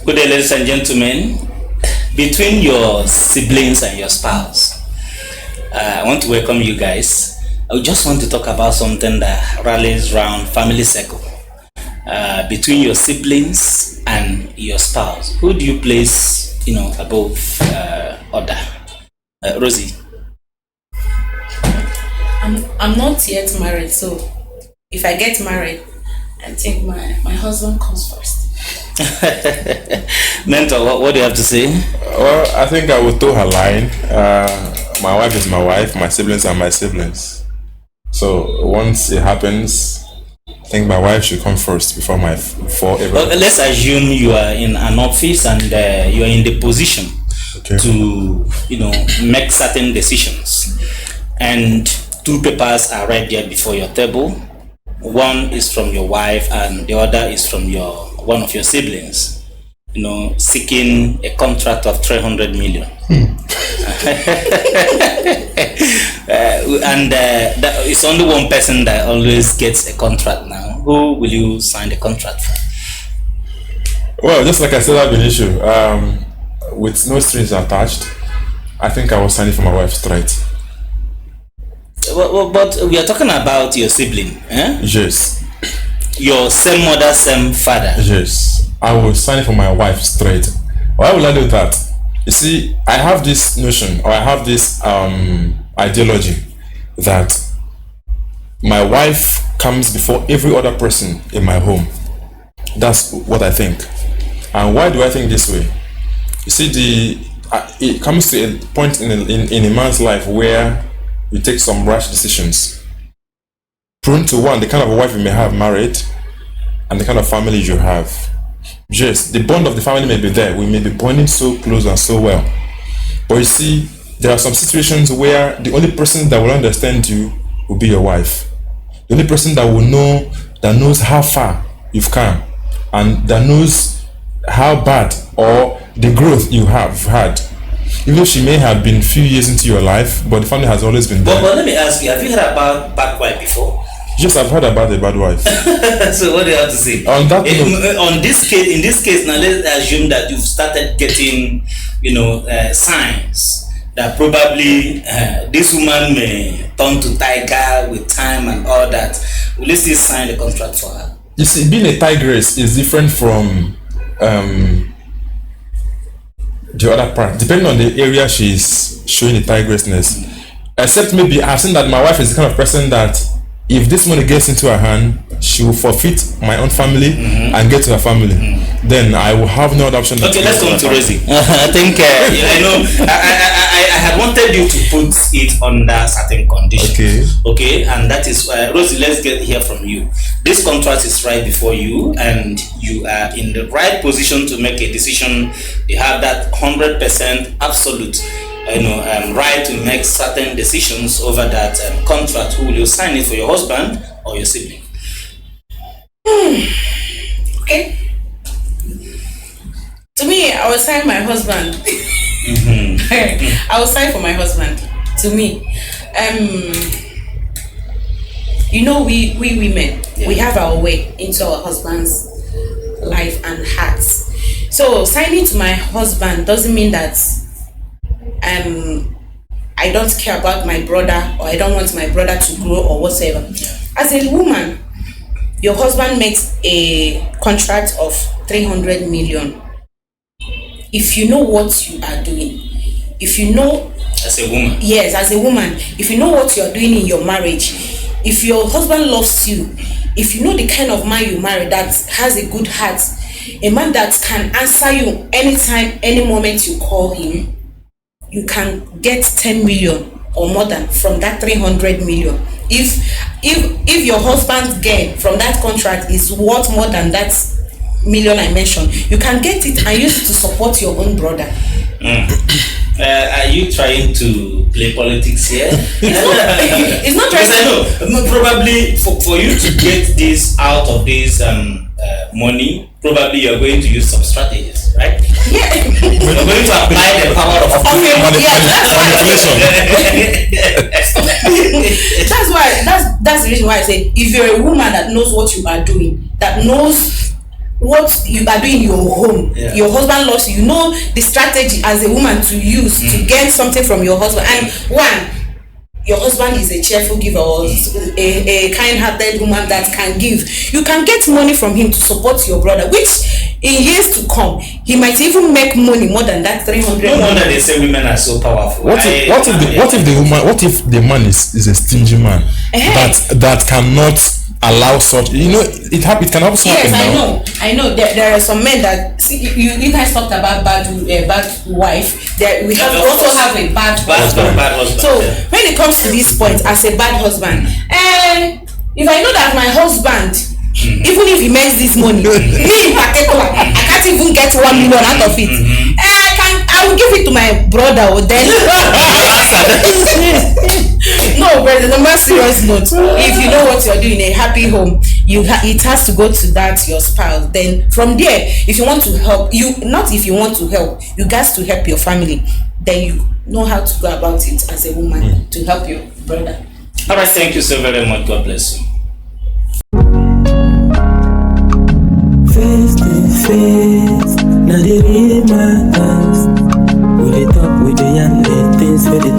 Good day, ladies and gentlemen. Between your siblings and your spouse, I want to welcome you guys. I just want to talk about something that rallies around family circle. Between your siblings and your spouse, who do you place, above other? Rosie. I'm not yet married, so if I get married, I think my husband comes first. Mentor, what do you have to say? Well, I think I will toe her line. My wife is my wife, my siblings are my siblings. So once it happens, I think my wife should come first before everyone. Well, let's assume you are in an office and you are in the position to make certain decisions, and two papers are right there before your table. One is from your wife and the other is from one of your siblings, seeking a contract of 300 million. And it's only one person that always gets a contract now. Who will you sign the contract for? Well, just like I said, I've been issue. With no strings attached, I think I will sign it for my wife straight. Well, but we are talking about your sibling, eh? Yes. Your same mother, same father. Yes. I will sign it for my wife straight. Why will I do that? You see, I have this notion, or I have this ideology that my wife comes before every other person in my home. That's what I think. And why do I think this way? You see, it comes to a point in a man's life where you take some rash decisions, prone to one, the kind of wife you may have married and the kind of family you have. Yes, the bond of the family may be there, we may be bonding so close and so well, but you see, there are some situations where the only person that will understand you will be your wife. The only person that knows how far you've come, and that knows how bad or the growth you have had. Even though she may have been a few years into your life, but the family has always been there. But let me ask you, have you heard about bad wife before? Yes, I've heard about the bad wife. So what do you have to say? On that in this case, now let's assume that you've started getting, signs that probably this woman may turn to tiger with time and all that. Will you still sign the contract for her? You see, being a tigress is different from the other part, depending on the area she's showing the tigressness. Except maybe I've seen that my wife is the kind of person that if this money gets into her hand, she will forfeit my own family and get to her family. Then I will have no other option. Okay, let's come to Rosie. I think I had wanted you to put it under certain conditions. Okay, and that is Rosie. Let's hear from you. This contract is right before you, and you are in the right position to make a decision. You have that 100% absolute right to make certain decisions over that contract. Who will you sign it for, your husband or your sibling? Okay. To me, I will sign my husband. I will sign for my husband. To me, we women, we have our way into our husband's life and hearts. So signing to my husband doesn't mean that I don't care about my brother, or I don't want my brother to grow or whatever. As a woman, your husband makes a contract of 300 million. If you know what you are doing, if you know, as a woman, yes, as a woman, if you know what you are doing in your marriage, if your husband loves you, if you know the kind of man you marry that has a good heart, a man that can answer you anytime, any moment you call him, you can get 10 million or more than from that 300 million. If your husband's gain from that contract is worth more than that million I mentioned, you can get it and use it to support your own brother. Are you trying to play politics here? It's not trying to. Probably for you to get this out of this money, probably you're going to use some strategies, right? Yeah. You're going to apply the power of manipulation. That's the reason why I say, if you're a woman that knows what you are doing, that knows what you are doing in your home. Your husband loves you. You know the strategy as a woman to use to get something from your husband. And one, your husband is a cheerful giver or a kind-hearted woman that can give. You can get money from him to support your brother, which in years to come he might even make money more than that 300. No wonder they say women are so powerful. What if the man is a stingy man that cannot allow such, it can happen. Yes, I know there are some men that see, you guys talked about bad wife. We also have a bad husband. So when it comes to this point, as a bad husband, if I know that my husband, even if he makes this money, me in particular, I can't even get 1 million out of it. I will give it to my brother or then. No, but on a more serious note, if you know what you're doing in a happy home, it has to go to that your spouse. Then from there, if you want to help, you got to help your family. Then you know how to go about it as a woman to help your brother. All right, thank you so very much. God bless you. Face to face, now they read my eyes. We talk with the young things for the